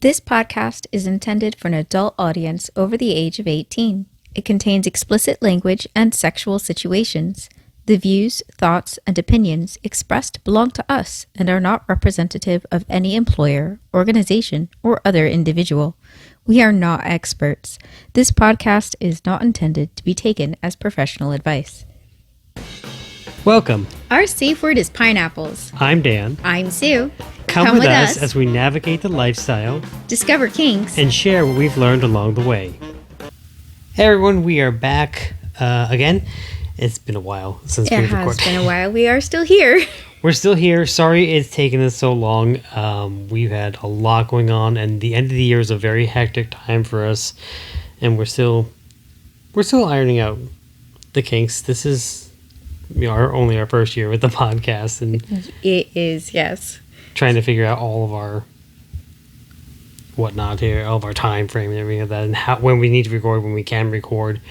This podcast is intended for an adult audience over the age of 18. It contains explicit language and sexual situations. The views, thoughts, and opinions expressed belong to us and are not representative of any employer, organization, or other individual. We are not experts. This podcast is not intended to be taken as professional advice. Welcome. Our safe word is pineapples. I'm Dan. I'm Sue. Come with us as we navigate the lifestyle, discover kinks, and share what we've learned along the way. Hey everyone, we are back again. It's been a while since we've recorded. It has been a while. We are still here. We're still here. Sorry it's taken us so long. We've had a lot going on, and the end of the year is a very hectic time for us. And we're still ironing out the kinks. This is only our first year with the podcast, and it is, yes. Trying to figure out all of our whatnot here, all of our time frame and everything like that, and when we need to record, when we can record,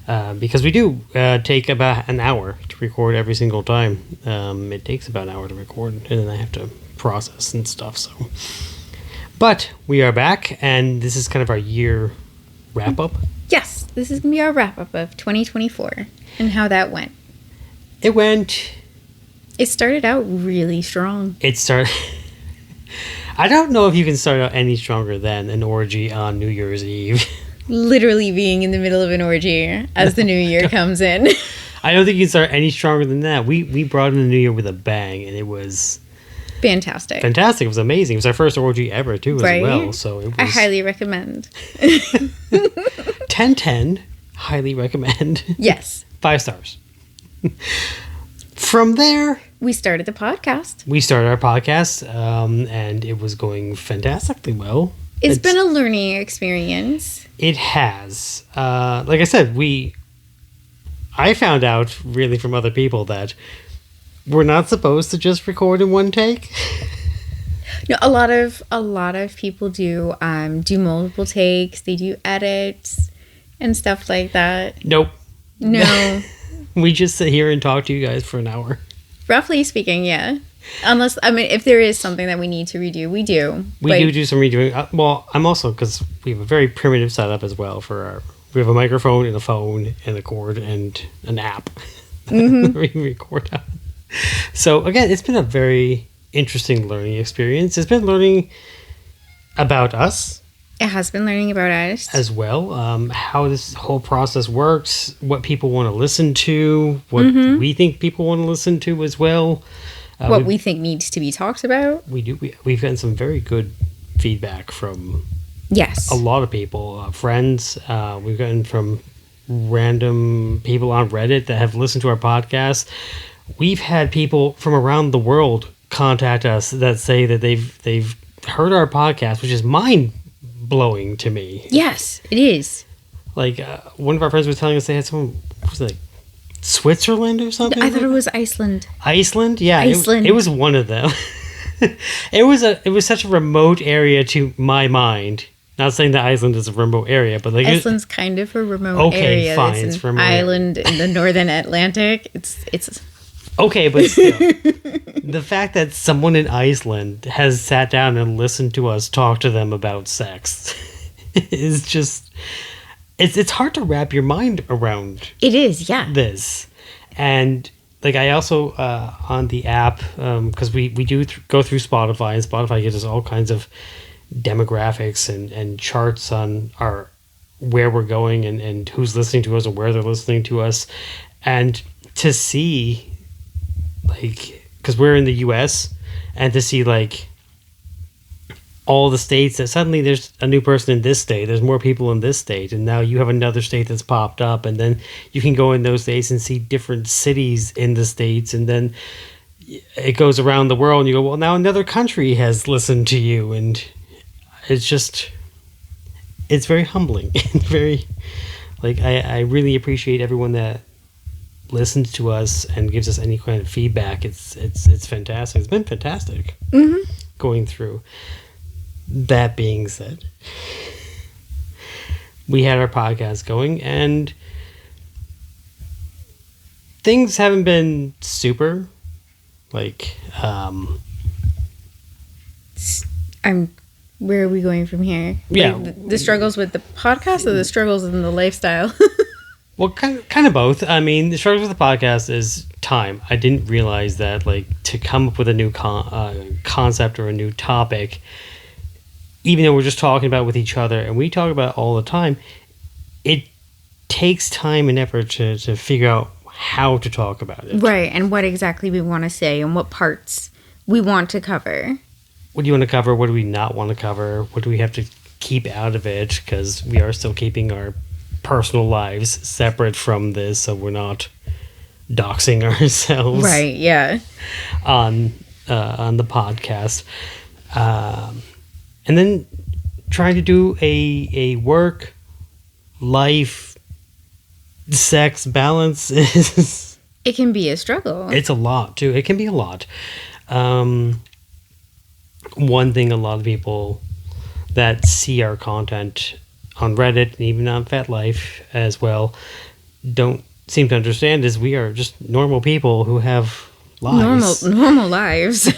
because we do take about an hour to record every single time. It takes about an hour to record, and then I have to process and stuff. So, but we are back, and this is kind of our year wrap up. Yes, this is gonna be our wrap up of 2024 and how that went. It started out really strong. I don't know if you can start out any stronger than an orgy on New Year's Eve. Literally being in the middle of an orgy as the new year comes in. I don't think you can start any stronger than that. We brought in the new year with a bang, and it was fantastic. Fantastic. It was amazing. It was our first orgy ever, too, as well. So it was... I highly recommend. 10/10. Highly recommend. Yes. 5 stars. From there... We started the podcast. And it was going fantastically well. It's been a learning experience. It has. Like I said, I found out really from other people that we're not supposed to just record in one take. No, a lot of people do multiple takes. They do edits and stuff like that. Nope. No. We just sit here and talk to you guys for an hour. Roughly speaking, yeah. Unless, if there is something that we need to redo, we do. We do some redoing. Well, I'm also, because we have a very primitive setup as well we have a microphone and a phone and a cord and an app that we record on. So, again, it's been a very interesting learning experience. It's been learning about us. It has been learning about us. As well. How this whole process works, what people want to listen to, what we think people want to listen to as well. What we think needs to be talked about. We've gotten some very good feedback from a lot of people, friends. We've gotten from random people on Reddit that have listened to our podcast. We've had people from around the world contact us that say that they've heard our podcast, which is mind-blowing to me. Yes, it is. Like, one of our friends was telling us they had someone, was it like Switzerland or something? I thought it was Iceland. Iceland? Yeah, Iceland. It was one of them. It was such a remote area to my mind. Not saying that Iceland is a remote area, but like Iceland's kind of a remote area. Fine, it's an island in the northern Atlantic. It's okay, but still, the fact that someone in Iceland has sat down and listened to us talk to them about sex is just it's hard to wrap your mind around. It is, yeah. This, and like I also on the app, because we do go through Spotify, and Spotify gives us all kinds of demographics and charts on where we're going and who's listening to us and where they're listening to us, and to see, like, because we're in the US, and to see like all the states that suddenly there's a new person in this state, there's more people in this state, and now you have another state that's popped up, and then you can go in those states and see different cities in the states, and then it goes around the world and you go, well, now another country has listened to you, and it's very humbling and very, like, I really appreciate everyone that listens to us and gives us any kind of feedback. It's fantastic. It's been fantastic going through. That being said, we had our podcast going, and things haven't been super, like, I'm Where are we going from here? Yeah. Like, the struggles with the podcast or the struggles in the lifestyle? Well, kind of both. I mean, the struggles with the podcast is time. I didn't realize that, like, to come up with a new concept or a new topic, even though we're just talking about it with each other, and we talk about it all the time, it takes time and effort to figure out how to talk about it. Right, and what exactly we want to say and what parts we want to cover. What do you want to cover? What do we not want to cover? What do we have to keep out of it? Because we are still keeping our personal lives separate from this, so we're not doxing ourselves. Right, yeah. On the podcast. And then trying to do a work, life, sex balance is... It can be a struggle. It's a lot, too. It can be a lot. One thing a lot of people that see our content on Reddit and even on FetLife as well don't seem to understand is we are just normal people who have lives. Normal lives.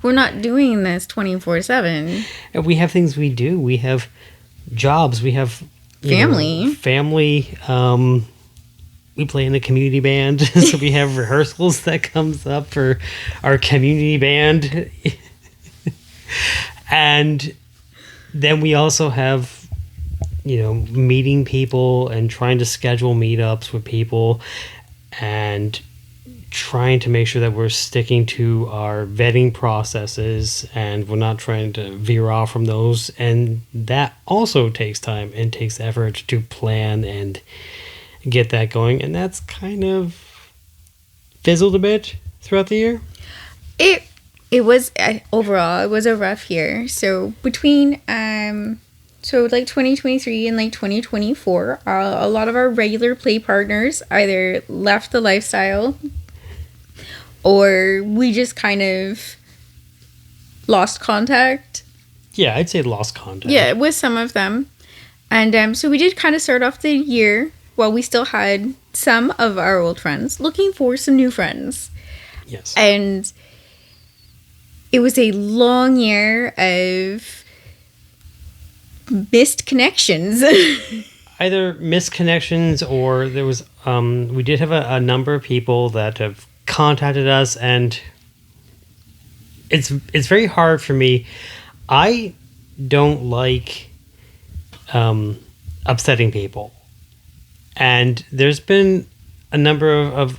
We're not doing this 24/7. And we have things we do. We have jobs. We have family. Family. We play in a community band, so we have rehearsals that comes up for our community band. And then we also have, meeting people and trying to schedule meetups with people and trying to make sure that we're sticking to our vetting processes and we're not trying to veer off from those. And that also takes time and takes effort to plan and get that going. And that's kind of fizzled a bit throughout the year. It was overall, it was a rough year. So between like 2023 and like 2024, a lot of our regular play partners either left the lifestyle or we just kind of lost contact. Yeah, I'd say lost contact. Yeah, with some of them. And so we did kind of start off the year while we still had some of our old friends looking for some new friends. Yes. And it was a long year of missed connections. Either missed connections or there was we did have a number of people that have contacted us, and it's very hard for me. I don't like upsetting people, and there's been a number of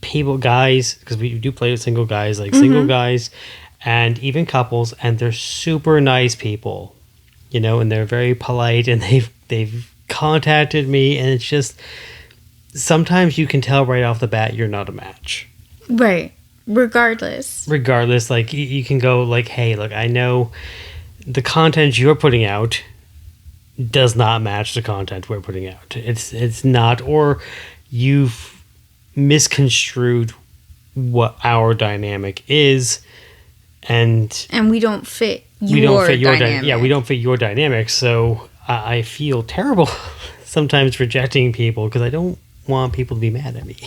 people, guys, because we do play with single guys, like single guys and even couples, and they're super nice people, and they're very polite, and they've contacted me, and it's just sometimes you can tell right off the bat you're not a match. Right. Regardless, like you can go like, hey, look, I know the content you're putting out does not match the content we're putting out. It's not, or you've misconstrued what our dynamic is, and we don't fit your dynamic. Yeah, we don't fit your dynamic. So I feel terrible sometimes rejecting people because I don't want people to be mad at me.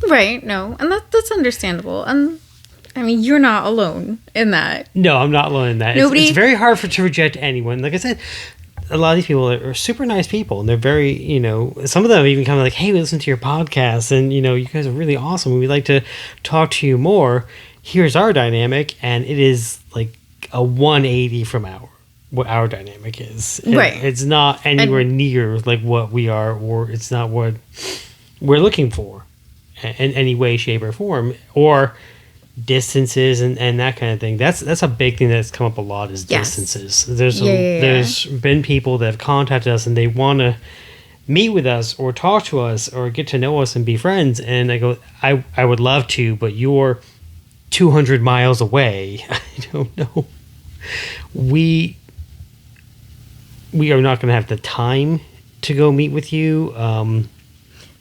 Right. No, and that's understandable. And I mean, you're not alone in that. No, I'm not alone in that. It's very hard to reject anyone. Like I said, a lot of these people are super nice people, and they're very, some of them even come like, hey, we listen to your podcast, and, you guys are really awesome. We'd like to talk to you more. Here's our dynamic, and it is like a 180 from what our dynamic is. Right. It's not anywhere near like what we are, or it's not what we're looking for in any way, shape, or form, or distances and that kind of thing. That's a big thing that's come up a lot is distances. There's been people that have contacted us and they want to meet with us or talk to us or get to know us and be friends, and I go, I would love to, but you're 200 miles away. I don't know. We are not going to have the time to go meet with you.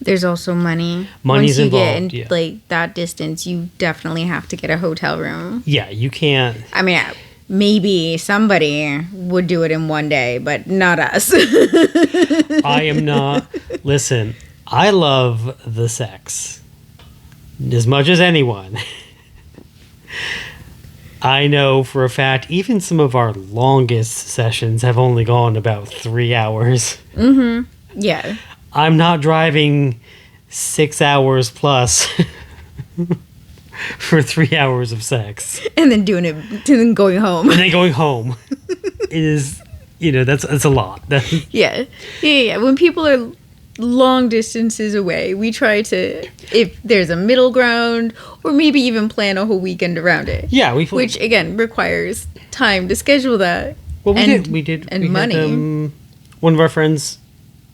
There's also money. Money's involved. Once you get in like that distance, you definitely have to get a hotel room. Yeah, you can't. I mean, maybe somebody would do it in one day, but not us. I am not. Listen, I love the sex as much as anyone. I know for a fact, even some of our longest sessions have only gone about 3 hours. Yeah. I'm not driving 6 hours plus for 3 hours of sex And then doing it, and then going home. and then going home. It is, that's a lot. Yeah. Yeah. When people are long distances away, we try to, if there's a middle ground, or maybe even plan a whole weekend around it. Yeah, Which, again, requires time to schedule that. Well, we and, did. And we money. Had, one of our friends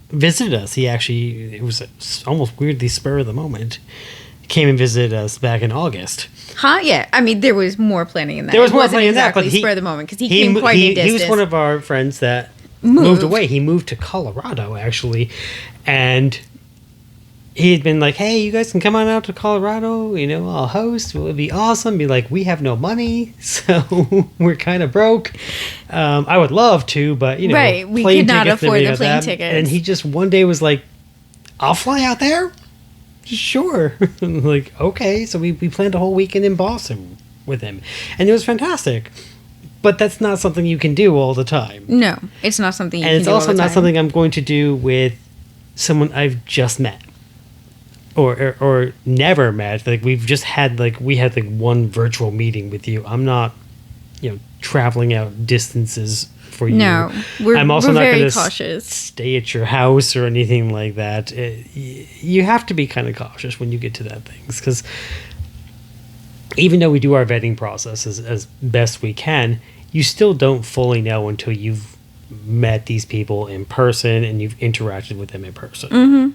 visited us. It was almost weirdly spur of the moment. Came and visited us back in August. Huh? Yeah. I mean, there was more planning in that. There was It more wasn't planning in that, but exactly spur of the moment, because he came quite a distance. He was one of our friends that moved away. He moved to Colorado, actually, and he had been like, "Hey, you guys can come on out to Colorado. I'll host. It would be awesome." Be like, "We have no money, so we're kind of broke. I would love to, but right, we plane could not tickets and afford the everything plane like that." tickets. And he just one day was like, "I'll fly out there." Sure. Like, okay. So we planned a whole weekend in Boston with him, and it was fantastic. But that's not something you can do all the time. No, it's not something you And can it's do all also the not time. something I'm going to do with someone I've just met. Or never met. Like we had one virtual meeting with you. I'm not, traveling out distances for you. No, we're I'm also we're not very going to cautious. stay at your house or anything like that. You have to be kind of cautious when you get to that things, because even though we do our vetting process as best we can, you still don't fully know until you've met these people in person and you've interacted with them in person. Mm-hmm.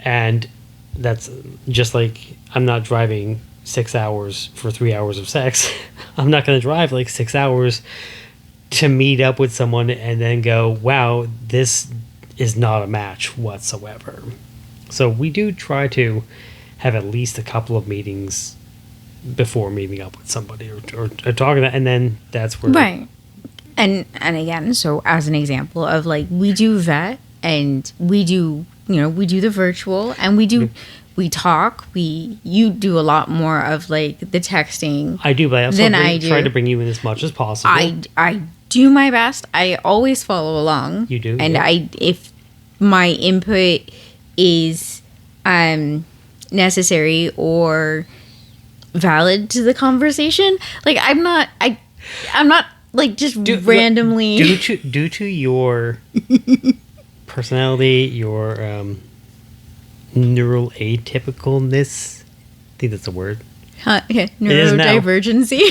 And that's just like, I'm not driving 6 hours for 3 hours of sex. I'm not going to drive like 6 hours to meet up with someone and then go, wow, this is not a match whatsoever. So we do try to have at least a couple of meetings before meeting up with somebody or talking, and then that's where... Right. And again, so as an example of like, we do vet, and we do, we do the virtual, and we talk, you do a lot more of like the texting. I do, but I also try to bring you in as much as possible. I do my best. I always follow along. You do, And yeah. if my input is necessary or valid to the conversation, like I'm not like just randomly due to your personality, your neural atypicalness. I think that's a word. neurodivergency.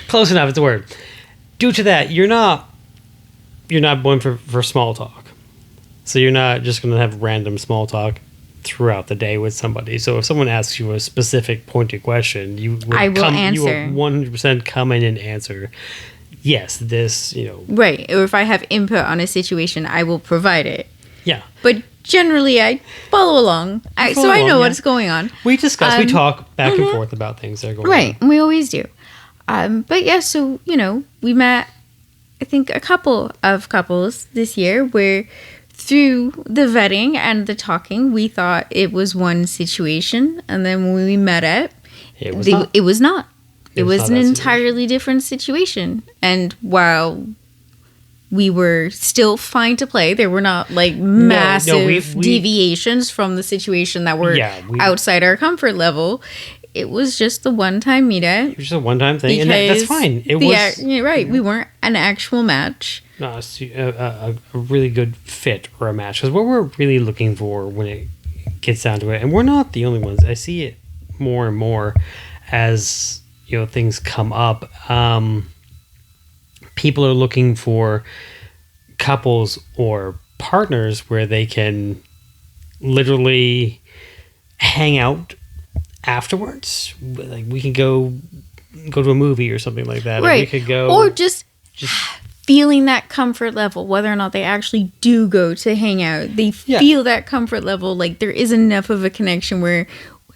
Close enough. It's a word. Due to that, you're not going for small talk. So you're not just going to have random small talk throughout the day with somebody. So if someone asks you a specific pointed question, I will answer. You will 100% come in and answer. Yes, this, Right. Or if I have input on a situation, I will provide it. Yeah. But generally, I follow along. So I know what's going on. We discuss, we talk back and forth about things that are going on. Right. And we always do. But yeah, so, we met, I think, a couple of couples this year where through the vetting and the talking, we thought it was one situation. And then when we met up, it was not. It was not. It was not an that entirely different situation. And while we were still fine to play, there were not like massive we deviations from the situation that were outside our comfort level. It was just the one-time meetup. It was just a one-time thing, and that's fine. It was you're right. We weren't an actual match. No, a really good fit or a match, because what we're really looking for when it gets down to it, and we're not the only ones. I see it more and more as things come up. People are looking for couples or partners where they can literally hang out afterwards. Like we can go to a movie or something like that. Right. Or we could go, or just feeling that comfort level, whether or not they actually do go to hang out. They feel that comfort level, like there is enough of a connection where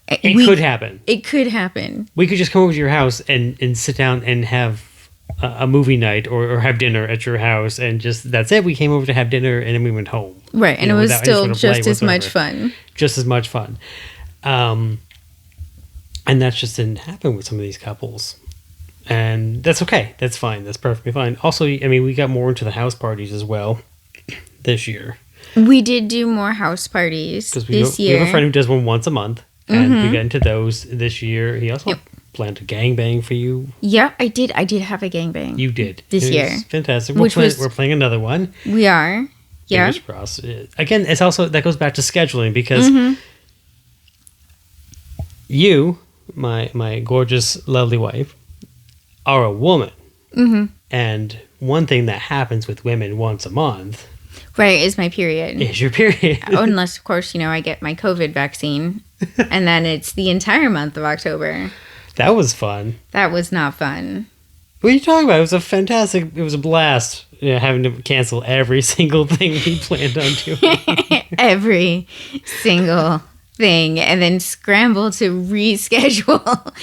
it could happen. It could happen. We could just come over to your house and sit down and have a movie night or have dinner at your house, and just that's it. We came over to have dinner and then we went home. Right, and it was still just as much fun. Just as much fun. And that just didn't happen with some of these couples. And that's okay. That's fine. That's perfectly fine. Also, I mean, we got more into the house parties as well this year. We did do more house parties Because this we year. have a friend who does one once a month. And we got into those this year. He also planned a gangbang for you. Yeah, I did. I did have a gangbang. You did. This It was year. fantastic. Which was- We're playing another one. We are. Yeah. Fingers crossed. Again, it's also, that goes back to scheduling because you, my gorgeous, lovely wife, are a woman. And one thing that happens with women once a month Right, is my period. is your period. Unless, of course, I get my COVID vaccine. And then it's the entire month of October. That was fun. That was not fun. What are you talking about? It was a blast, having to cancel every single thing we planned on doing. Every single thing. And then scramble to reschedule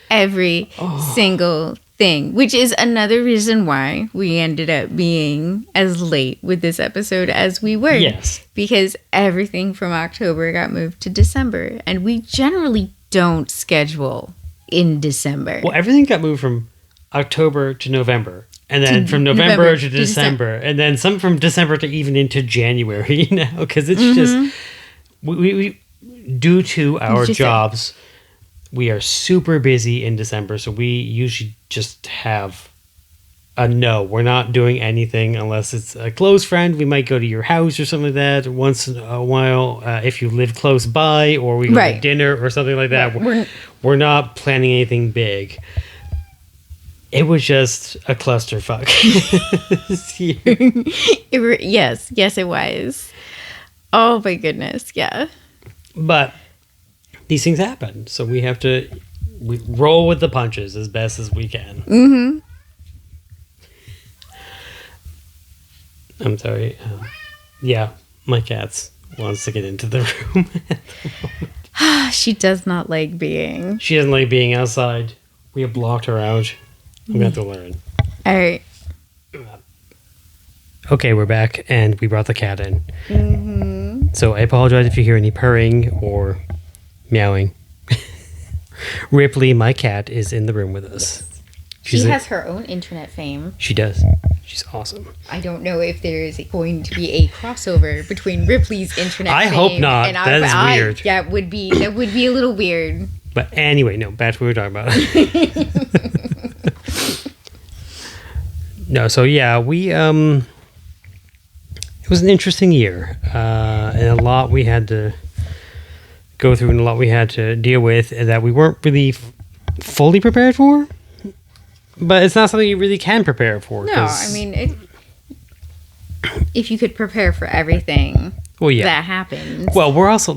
every single thing. Which is another reason why we ended up being as late with this episode as we were. Yes. Because everything from October got moved to December. And we generally don't schedule in December. Well, everything got moved from October to November. And then from November to December. And then some from December to even into January now. Because it's just, we due to our Just jobs, we are super busy in December. So we usually just have a no. We're not doing anything unless it's a close friend. We might go to your house or something like that once in a while if you live close by, or we go to dinner or something like that. We're not planning anything big. It was just a clusterfuck. this year. Yes, it was. Oh my goodness, yeah. But these things happen, so we have to roll with the punches as best as we can. I'm sorry. Yeah, my cat wants to get into the room. She does not like being. She doesn't like being outside. We have blocked her out. I'm going to have to learn. All right. Okay, we're back, and we brought the cat in. So I apologize if you hear any purring or meowing. Ripley, my cat, is in the room with us. She has her own internet fame. She does. She's awesome. I don't know if there is going to be a crossover between Ripley's internet I fame hope not. and That is weird. That would be a little weird. But anyway, no, back to what we were talking about. No, so yeah, it was an interesting year. And a lot we had to go through and a lot we had to deal with that we weren't really fully prepared for. But it's not something you really can prepare for. No, I mean, if you could prepare for everything that happens. Well, we're also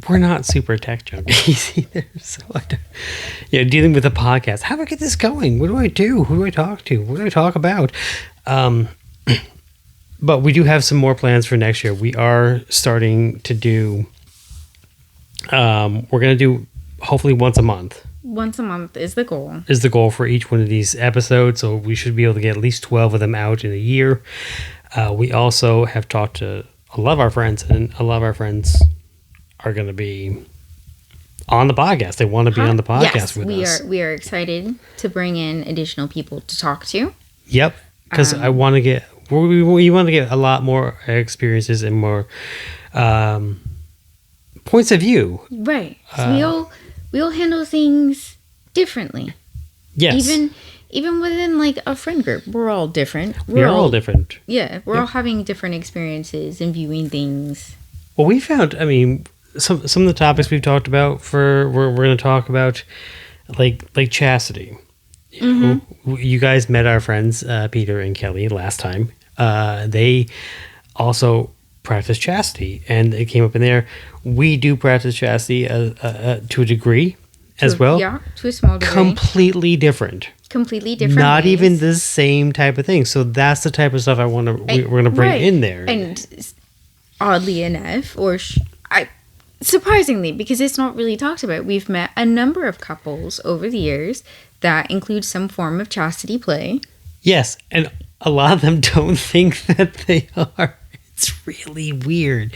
we're not super tech junkies either. So, dealing with a podcast, how do I get this going? What do I do? Who do I talk to? What do I talk about? But we do have some more plans for next year. We are starting to do, we're going to do hopefully once a month. Once a month is the goal. Is the goal for each one of these episodes. So we should be able to get at least 12 of them out in a year. We also have talked to a lot of our friends, and a lot of our friends are going to be on the podcast. They want to be on the podcast with us. We are excited to bring in additional people to talk to. Yep, because I want to get we want to get a lot more experiences and more points of view. Right. So we all handle things differently. Yes. Even within a friend group, we're all different. We're all different. Yeah, we're all having different experiences and viewing things. Well, we found, some of the topics we've talked about we're going to talk about like chastity. You guys met our friends Peter and Kelly last time. They also practice chastity, and it came up in there. We do practice chastity to a degree as well. Yeah, to a small degree. Completely different. Not ways. even the same type of thing. So that's the type of stuff we're going to bring in there. And oddly enough, surprisingly, because it's not really talked about, we've met a number of couples over the years that include some form of chastity play. Yes, and a lot of them don't think that they are. It's really weird.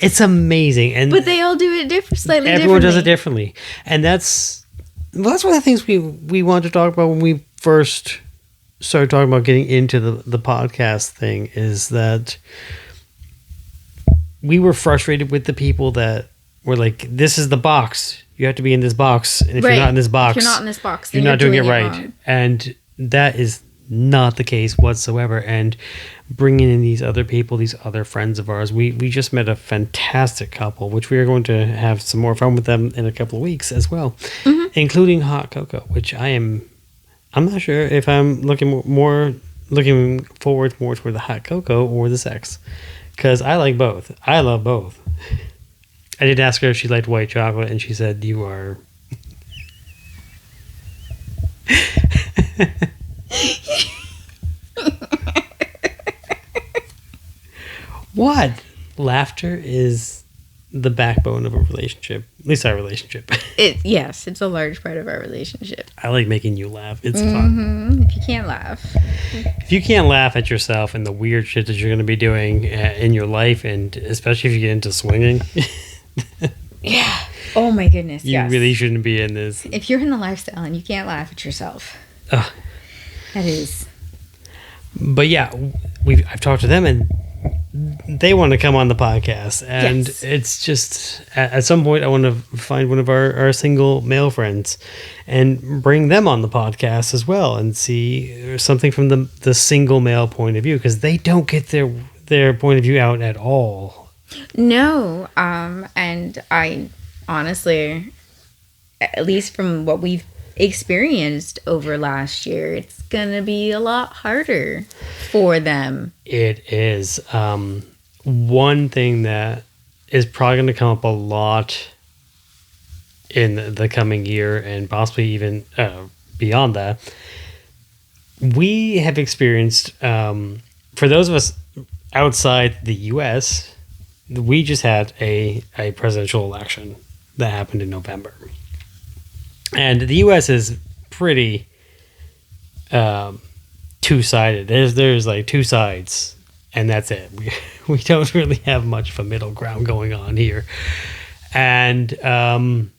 It's amazing, but they all do it slightly differently. Everyone does it differently, and that's Well, that's one of the things we wanted to talk about when we first started talking about getting into the podcast thing, is that we were frustrated with the people that were like, this is the box. You have to be in this box. And if you're not in this box, if you're not in this box, you're then not doing it right. wrong. And that is not the case whatsoever. And bringing in these other people, these other friends of ours, we just met a fantastic couple, which we are going to have some more fun with them in a couple of weeks as well, including Hot Cocoa, which I'm not sure if I'm looking forward more toward the Hot Cocoa or the sex, because I like both. I love both. I did ask her if she liked white chocolate, and she said, "You are." What? Laughter is the backbone of a relationship. At least our relationship. Yes, it's a large part of our relationship. I like making you laugh. It's fun. If you can't laugh. If you can't laugh at yourself and the weird shit that you're going to be doing in your life, and especially if you get into swinging, Yeah. Oh my goodness. you yes. really shouldn't be in this. If you're in the lifestyle and you can't laugh at yourself, Ugh. that is. But yeah, I've talked to them, and they want to come on the podcast, and Yes. it's just at some point I want to find one of our single male friends and bring them on the podcast as well, and see something from the single male point of view, because they don't get their point of view out at all. No. And I honestly, at least from what we've experienced over last year, it's gonna be a lot harder for them. It is. One thing that is probably going to come up a lot in the coming year, and possibly even beyond that, we have experienced, for those of us outside the U.S., we just had a presidential election that happened in November. And the U.S. is pretty two-sided. There's like two sides, and that's it. We don't really have much of a middle ground going on here. And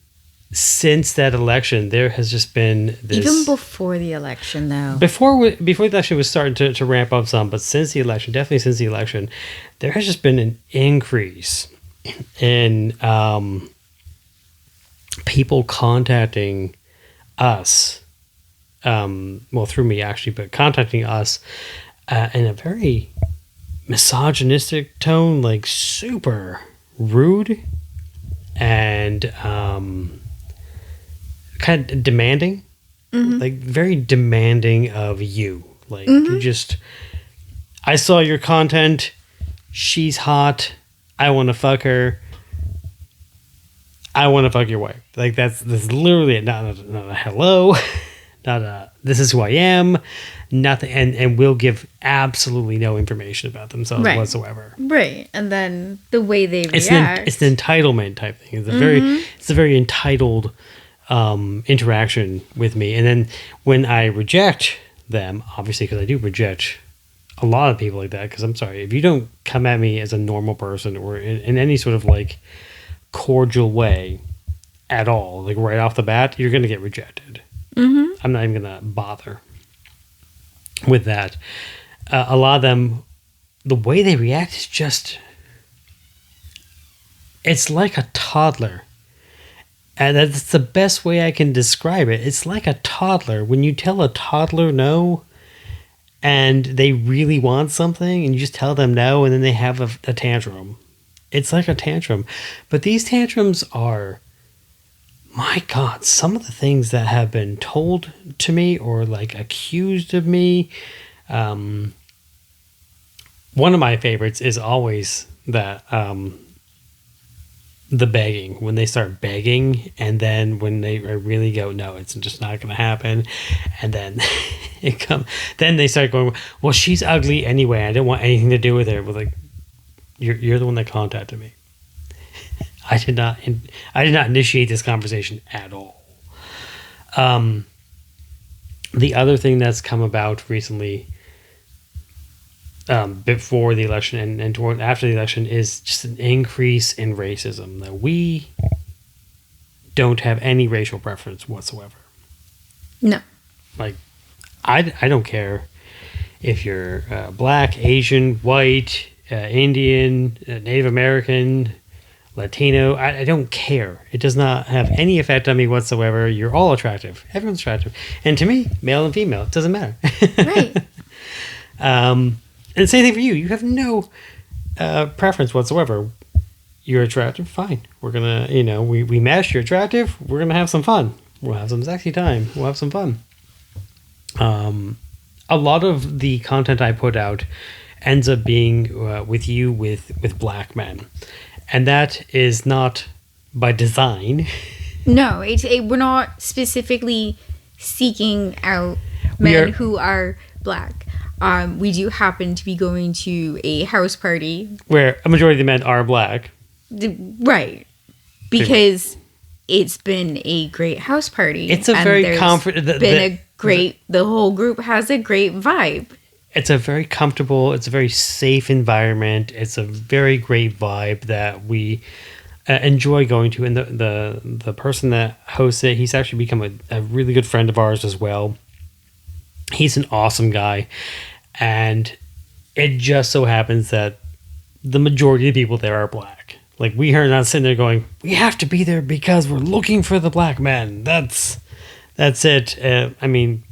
since that election, there has just been this. Even before the election, though. Before the election was starting to ramp up some, but since the election, definitely since the election, there has just been an increase in people contacting us. Well, through me actually, but contacting us in a very misogynistic tone, like super rude and kind of demanding, like very demanding of you. Like you just, I saw your content. She's hot. I want to fuck her. I want to fuck your wife. Like that's literally it. Not a hello. Not a, this is who I am, nothing, and will give absolutely no information about themselves whatsoever. Right, and then the way they react. It's an entitlement type thing. It's a very entitled interaction with me. And then when I reject them, obviously, because I do reject a lot of people like that, because I'm sorry, if you don't come at me as a normal person or in any sort of like cordial way at all, like right off the bat, you're going to get rejected. I'm not even going to bother with that. A lot of them, the way they react is just, it's like a toddler. And that's the best way I can describe it. It's like a toddler. When you tell a toddler no, and they really want something, and you just tell them no, and then they have a tantrum. It's like a tantrum. But these tantrums are, my God, some of the things that have been told to me or like accused of me. One of my favorites is always that the begging, when they start begging, and then when they really go, no, it's just not going to happen, and then then they start going, well, she's ugly anyway. I didn't want anything to do with her. But like, you're the one that contacted me. I did not initiate this conversation at all. The other thing that's come about recently, before the election and toward after the election, is just an increase in racism that we don't have any racial preference whatsoever. No. Like, I don't care if you're black, Asian, white, Indian, Native American, Latino. I don't care. It does not have any effect on me whatsoever. You're all attractive. Everyone's attractive. And to me, male and female, it doesn't matter. Right. And the same thing for you. You have no preference whatsoever. You're attractive, fine. We're gonna, we match. You're attractive. We're gonna have some fun. We'll have some sexy time. We'll have some fun. A lot of the content I put out ends up being with black men, and that is not by design. No, we're not specifically seeking out men who are black. We do happen to be going to a house party where a majority of the men are black. Right. Because it's been a great house party. It's a very the whole group has a great vibe. It's a very comfortable, it's a very safe environment. It's a very great vibe that we enjoy going to. And the person that hosts it, he's actually become a really good friend of ours as well. He's an awesome guy. And it just so happens that the majority of the people there are black. Like, we are not sitting there going, we have to be there because we're looking for the black men. That's it. I mean,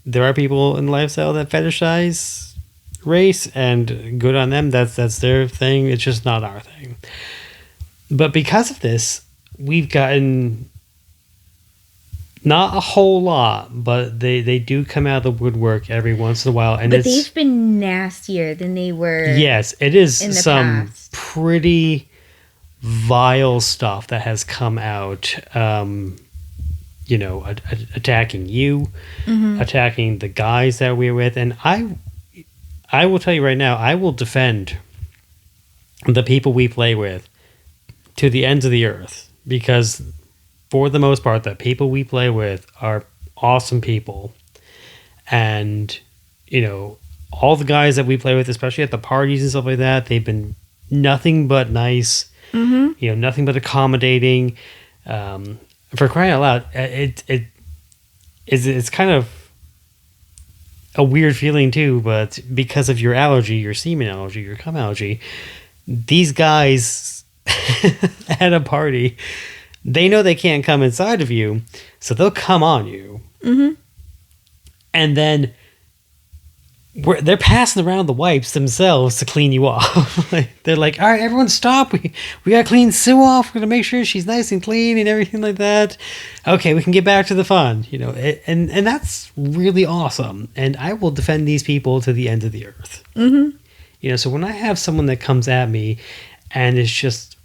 there are people in the lifestyle that fetishize race, and good on them. That's their thing. It's just not our thing. But because of this, we've gotten not a whole lot, but they do come out of the woodwork every once in a while. And they've been nastier than they were. Yes, it is in the some past. Pretty vile stuff that has come out. Attacking you, attacking the guys that we're with. And I will tell you right now, I will defend the people we play with to the ends of the earth, because for the most part, the people we play with are awesome people. And, all the guys that we play with, especially at the parties and stuff like that, they've been nothing but nice, nothing but accommodating. For crying out loud, it's kind of a weird feeling too, but because of your allergy, your semen allergy, your cum allergy, these guys at a party, they know they can't come inside of you, so they'll come on you. Mm-hmm. And then they're passing around the wipes themselves to clean you off. They're like, all right, everyone stop. We got to clean Sue off. We're going to make sure she's nice and clean and everything like that. Okay, we can get back to the fun. And that's really awesome. And I will defend these people to the end of the earth. Mm-hmm. So when I have someone that comes at me and is just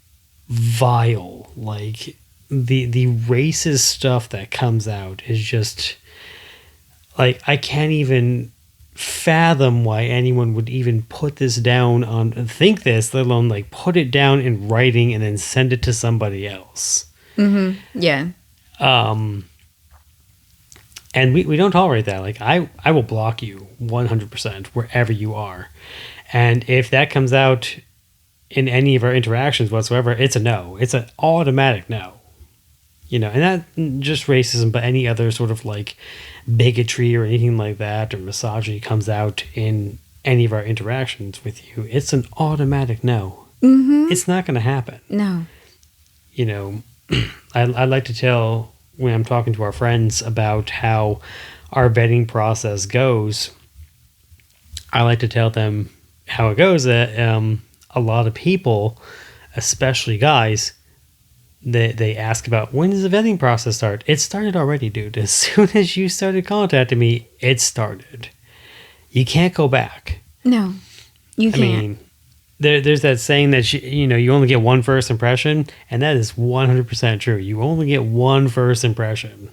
vile, like the racist stuff that comes out is just like, I can't even fathom why anyone would even put this down think this, let alone like put it down in writing and then send it to somebody else. Mm-hmm. Yeah. And we don't tolerate that. Like, I will block you 100% wherever you are. And if that comes out in any of our interactions whatsoever, it's a no. It's an automatic no. And not just racism, but any other sort of like bigotry or anything like that, or misogyny comes out in any of our interactions with you, it's an automatic no. Mm-hmm. It's not going to happen. No. I like to tell, when I'm talking to our friends about how our vetting process goes, I like to tell them how it goes, that a lot of people, especially guys, they ask about, when does the vetting process start? It started already, dude. As soon as you started contacting me, it started. You can't go back. No, you can't. I mean, there's that saying that you only get one first impression, and that is 100% true. You only get one first impression,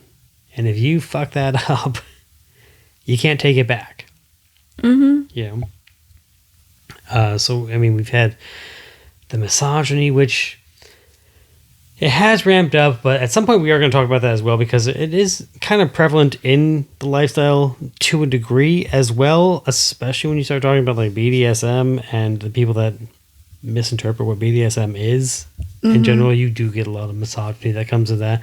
and if you fuck that up, you can't take it back. Mm-hmm. So I mean, we've had the misogyny, which it has ramped up, but at some point we are going to talk about that as well, because it is kind of prevalent in the lifestyle to a degree as well, especially when you start talking about like BDSM and the people that misinterpret what BDSM is. In general, you do get a lot of misogyny that comes with that.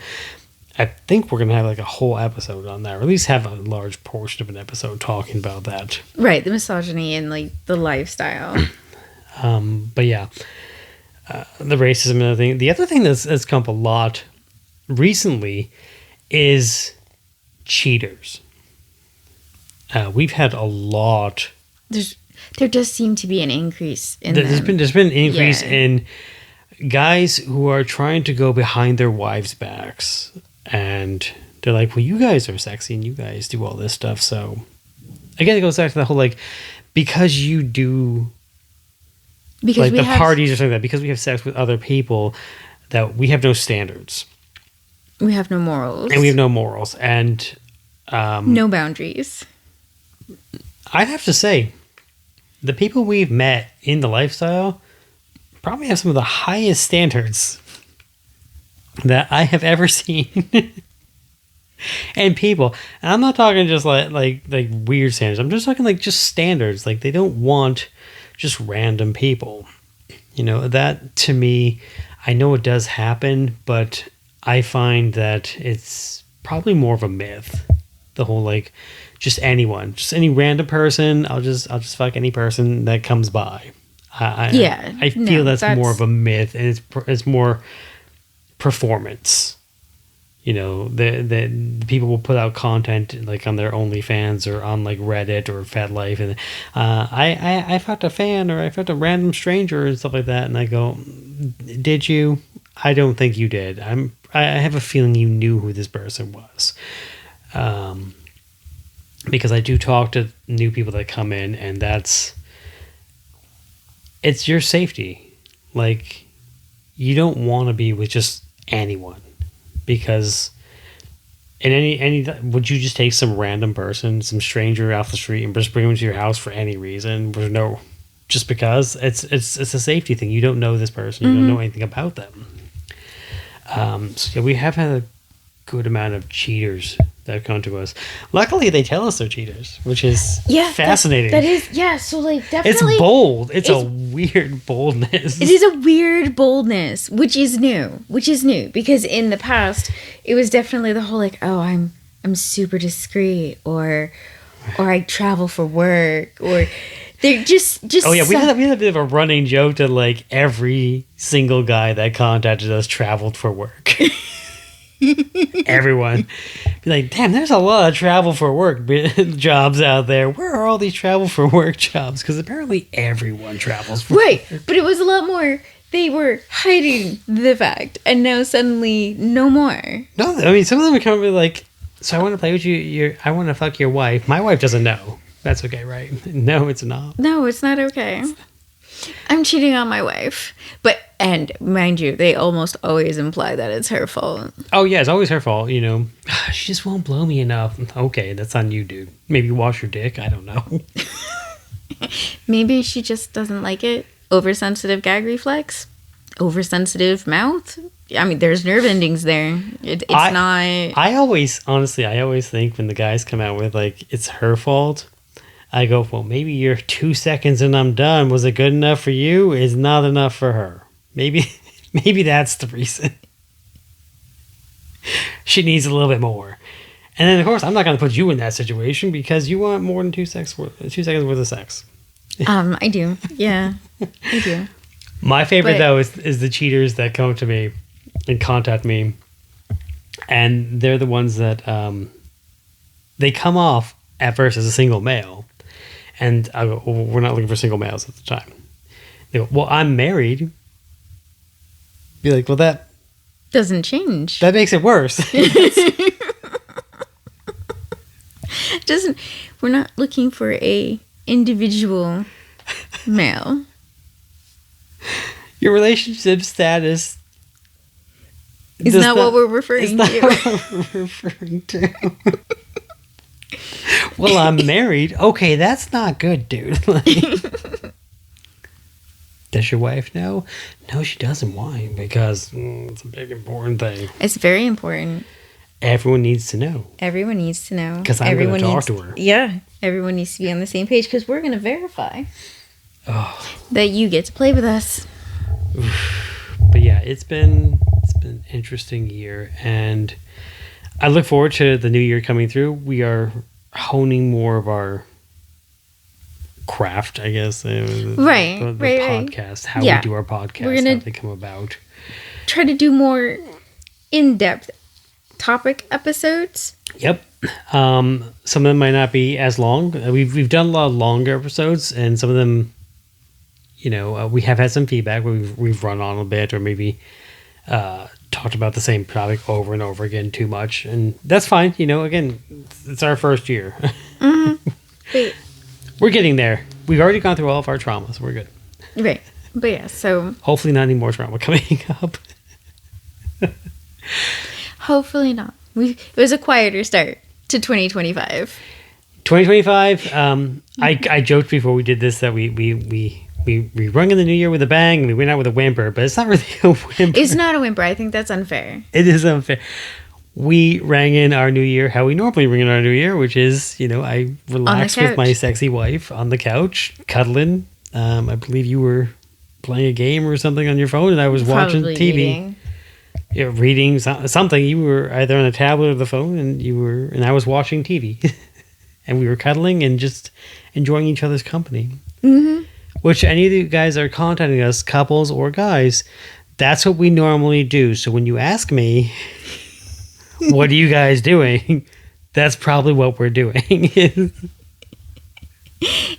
I think we're going to have like a whole episode on that, or at least have a large portion of an episode talking about that. Right, the misogyny and like the lifestyle. But yeah, the racism and everything. The other thing that's come up a lot recently is cheaters. We've had a lot. There does seem to be an increase in There's them. been an increase Yeah. in guys who are trying to go behind their wives' backs, and they're like, "Well, you guys are sexy and you guys do all this stuff." So again, it goes back to the whole like, because you do Because like we the have parties or something like that, because we have sex with other people, that we have no standards we have no morals. and we have no morals. And no boundaries. I'd have to say, the people we've met in the lifestyle probably have some of the highest standards that I have ever seen. And people, and I'm not talking just like weird standards. I'm just talking like just standards. Like they don't want just random people. You know, that to me, I know it does happen, but I find that it's probably more of a myth. The whole like just anyone, just any random person. I'll just fuck any person that comes by. I feel that's more of a myth, and it's more performance. You know, the people will put out content like on their OnlyFans or on like Reddit or FetLife, and I fucked a fan or I fucked a random stranger and stuff like that, and I go, did you? I don't think you did. I have a feeling you knew who this person was, because I do talk to new people that come in, and it's your safety. Like, you don't want to be with just anyone. Because in any would you just take some random person, some stranger off the street, and just bring them to your house for any reason? There's no, just because it's a safety thing. You don't know this person. You don't know anything about them. So yeah, we have had a good amount of cheaters that have come to us. Luckily, they tell us they're cheaters, which is fascinating. That is, yeah. So like, definitely, it's bold. It's a weird boldness. It is a weird boldness, which is new. Because in the past, it was definitely the whole like, oh, I'm super discreet, or I travel for work, or they're just. Oh yeah, we had a bit of a running joke that like every single guy that contacted us traveled for work. Everyone be like, damn, there's a lot of travel for work jobs out there. Where are all these travel for work jobs? Because apparently everyone travels for right, work. but it was a lot more. They were hiding the fact, and now suddenly no more. No, I mean some of them would come and be like, so I want to play with you. I want to fuck your wife. My wife doesn't know. That's okay, right? No, it's not. No, it's not okay. I'm cheating on my wife. And mind you, they almost always imply that it's her fault. Oh yeah, it's always her fault. You know, she just won't blow me enough. Okay, that's on you, dude. Maybe wash your dick. I don't know. Maybe she just doesn't like it. Oversensitive gag reflex. Oversensitive mouth. I mean, there's nerve endings there. It's not. I always think when the guys come out with like it's her fault, I go, well, maybe you're 2 seconds and I'm done. Was it good enough for you? It's not enough for her. Maybe that's the reason. She needs a little bit more. And then, of course, I'm not going to put you in that situation because you want more than 2 seconds worth of sex. I do. Yeah, I do. My favorite, though, is the cheaters that come to me and contact me. And they're the ones that they come off at first as a single male. And I go, well, we're not looking for single males at the time. They go, well, I'm married. Be like, well, that doesn't change. That makes it worse. We're not looking for a individual male. Your relationship status is not what we're referring to. Well, I'm married. Okay, that's not good, dude. Does your wife know? No, she doesn't. Why? Because it's a big, important thing. It's very important. Everyone needs to know. Everyone needs to know. Because I'm going to talk to her. Yeah. Everyone needs to be on the same page because we're going to verify. that you get to play with us. But yeah, it's been an interesting year, and I look forward to the new year coming through. We are honing more of our craft, I guess. The podcast, how we do our podcast, We're gonna how they come about. try to do more in-depth topic episodes. Yep. Some of them might not be as long. We've done a lot of longer episodes, and some of them, we have had some feedback where we've run on a bit, or maybe talked about the same topic over and over again too much, and that's fine. Again, it's our first year. Wait. We're getting there. We've already gone through all of our traumas. We're good. Right. But yeah, so Hopefully not any more trauma coming up. hopefully not. It was a quieter start to 2025. 2025. I joked before we did this that we rung in the new year with a bang, and we went out with a whimper, but it's not really a whimper. It's not a whimper. I think that's unfair. It is unfair. We rang in our new year how we normally ring in our new year, which is, I relaxed with my sexy wife on the couch, cuddling. I believe you were playing a game or something on your phone, and I was watching TV. Reading. Yeah, reading something. You were either on a tablet or the phone, and I was watching TV. And we were cuddling and just enjoying each other's company. Mm-hmm. Which any of you guys are contacting us, couples or guys, that's what we normally do. So when you ask me, what are you guys doing? That's probably what we're doing.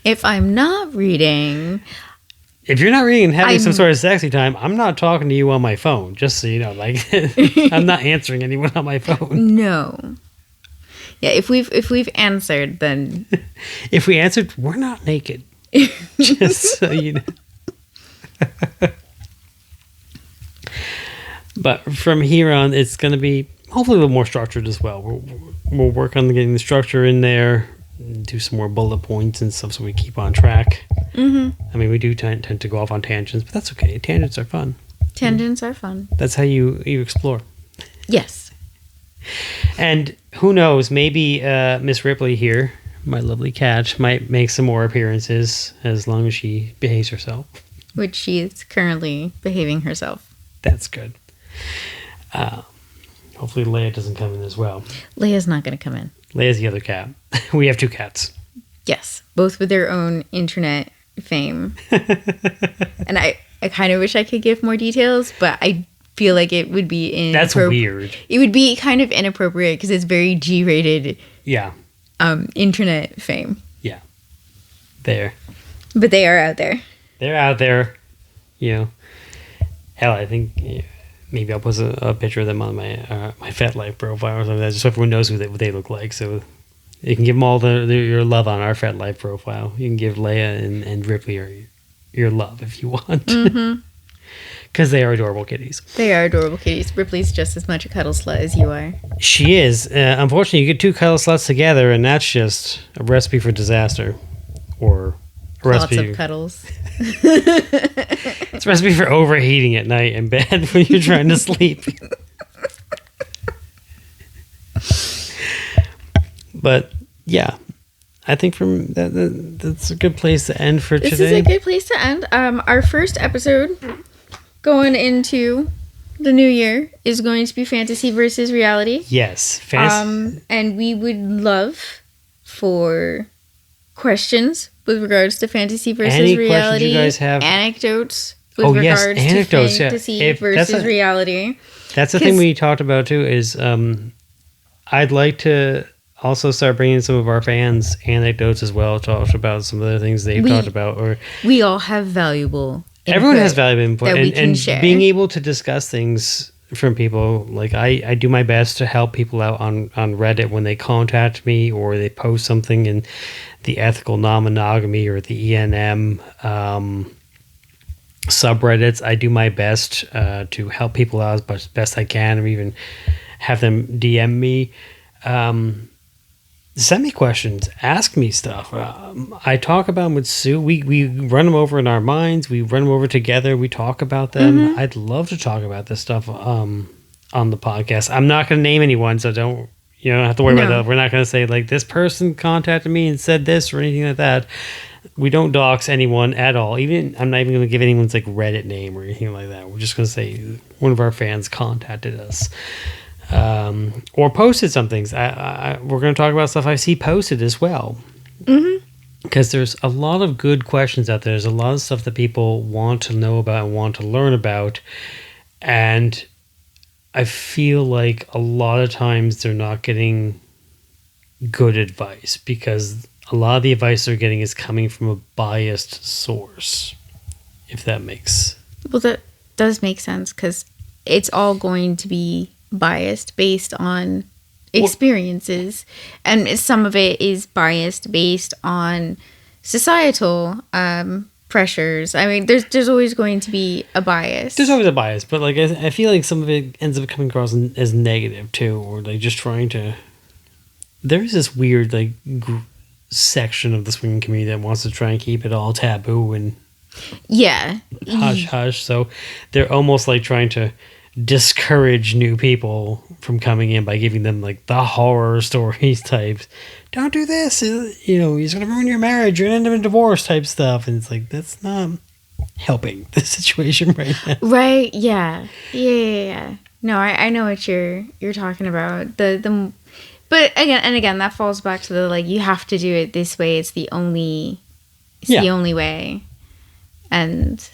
If I'm not reading... If you're not reading and having some sort of sexy time, I'm not talking to you on my phone, just so you know. I'm not answering anyone on my phone. No. Yeah, if we've answered, then... If we answered, we're not naked. Just so you know. But from here on, it's going to be hopefully a little more structured as well. We'll work on getting the structure in there, do some more bullet points and stuff so we keep on track. Mm-hmm. I mean, we do tend to go off on tangents, but that's okay. Tangents are fun. Tangents are fun. That's how you explore. Yes. And who knows, maybe Miss Ripley here, my lovely cat, might make some more appearances as long as she behaves herself. Which she is currently behaving herself. That's good. Hopefully Leia doesn't come in as well. Leia's not going to come in. Leia's the other cat. We have two cats. Yes, both with their own internet fame. And I kind of wish I could give more details, but I feel like it would be That's weird. It would be kind of inappropriate because it's very G-rated. Yeah. Internet fame. Yeah. There. But they are out there. They're out there. Hell, I think maybe I'll post a picture of them on my FetLife profile or something, just so everyone knows what they look like. So you can give them all your love on our FetLife profile. You can give Leia and Ripley your love if you want. Mm-hmm. Because they are adorable kitties. They are adorable kitties. Ripley's just as much a cuddle slut as you are. She is. Unfortunately, you get two cuddle sluts together, and that's just a recipe for disaster. Or a Lots recipe of cuddles. It's a recipe for overheating at night in bed when you're trying to sleep. But, yeah. I think that's a good place to end for today. This is a good place to end. Our first episode going into the new year is going to be fantasy versus reality. Yes. And we would love for questions with regards to fantasy versus reality. You guys have? Anecdotes with regards to fantasy versus reality. That's the thing we talked about too is I'd like to also start bringing some of our fans anecdotes as well, talk about some of the things they've talked about. Or we all have valuable input. Everyone has valuable input. That we can share. Being able to discuss things from people, like I do my best to help people out on Reddit when they contact me or they post something in the ethical non-monogamy or the ENM subreddits. I do my best to help people out as best I can, or even have them DM me. Send me questions. Ask me stuff. I talk about them with Sue. We run them over in our minds. We run them over together. We talk about them. Mm-hmm. I'd love to talk about this stuff on the podcast. I'm not going to name anyone, so don't have to worry about that. We're not going to say like this person contacted me and said this or anything like that. We don't dox anyone at all. Even I'm not even going to give anyone's like Reddit name or anything like that. We're just going to say one of our fans contacted us or posted some things. We're going to talk about stuff I see posted as well. Because there's a lot of good questions out there. There's a lot of stuff that people want to know about and want to learn about. And I feel like a lot of times they're not getting good advice because a lot of the advice they're getting is coming from a biased source, if that makes. Well, that does make sense because it's all going to be biased based on experiences, and some of it is biased based on societal pressures. I mean, there's always going to be a bias. There's always a bias, but like I feel like some of it ends up coming across as negative too, or like just trying to. There's this weird like section of the swinging community that wants to try and keep it all taboo and hush hush. So they're almost like trying to discourage new people from coming in by giving them like the horror stories types. Don't do this, you know, he's gonna ruin your marriage, you're gonna end up in divorce type stuff, and it's like that's not helping the situation right now. Right? Yeah. No, I know what you're talking about. But again, that falls back to the like you have to do it this way. It's the only way, and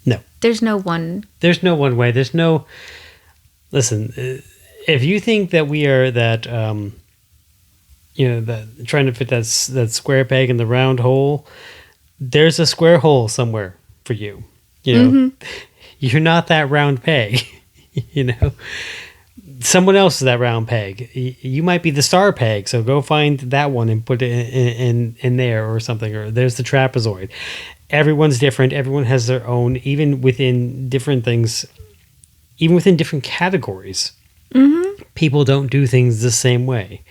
no, there's no one. There's no one way. There's no. Listen, if you think that we are that, that trying to fit that square peg in the round hole, there's a square hole somewhere for you. You know, you're not that round peg. You know, someone else is that round peg. You might be the star peg, so go find that one and put it in there or something. Or there's the trapezoid. Everyone's different. Everyone has their own, even within different things, even within different categories. People don't do things the same way.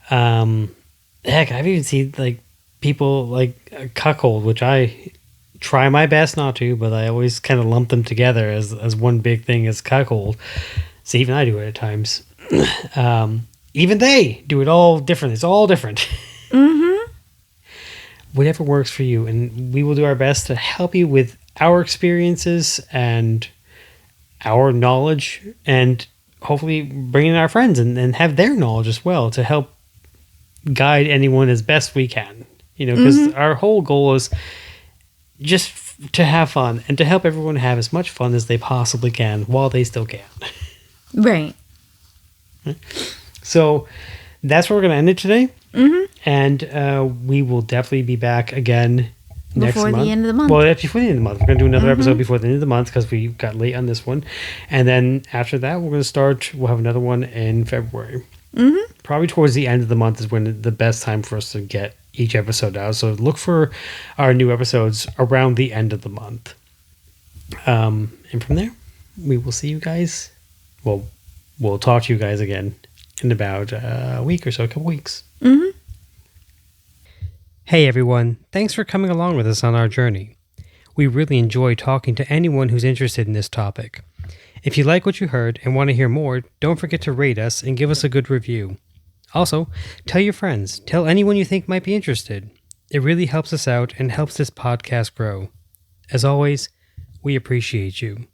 Heck, I've even seen like people like cuckold, which I try my best not to, but I always kind of lump them together as one big thing as cuckold. So even I do it at times. Even they do it all different. It's all different. Whatever works for you, and we will do our best to help you with our experiences and our knowledge, and hopefully bring in our friends and have their knowledge as well to help guide anyone as best we can. You know, because our whole goal is just to have fun and to help everyone have as much fun as they possibly can while they still can. Right. So that's where we're going to end it today. And we will definitely be back again next month. Before the end of the month. Well, that's before the end of the month. We're going to do another episode before the end of the month because we got late on this one. And then after that, we'll have another one in February. Probably towards the end of the month is when the best time for us to get each episode out. So look for our new episodes around the end of the month. And from there, we will see you guys. Well, we'll talk to you guys again in about a week or so, a couple weeks. Hey everyone, thanks for coming along with us on our journey. We really enjoy talking to anyone who's interested in this topic. If you like what you heard and want to hear more, don't forget to rate us and give us a good review. Also, tell your friends, tell anyone you think might be interested. It really helps us out and helps this podcast grow. As always, we appreciate you.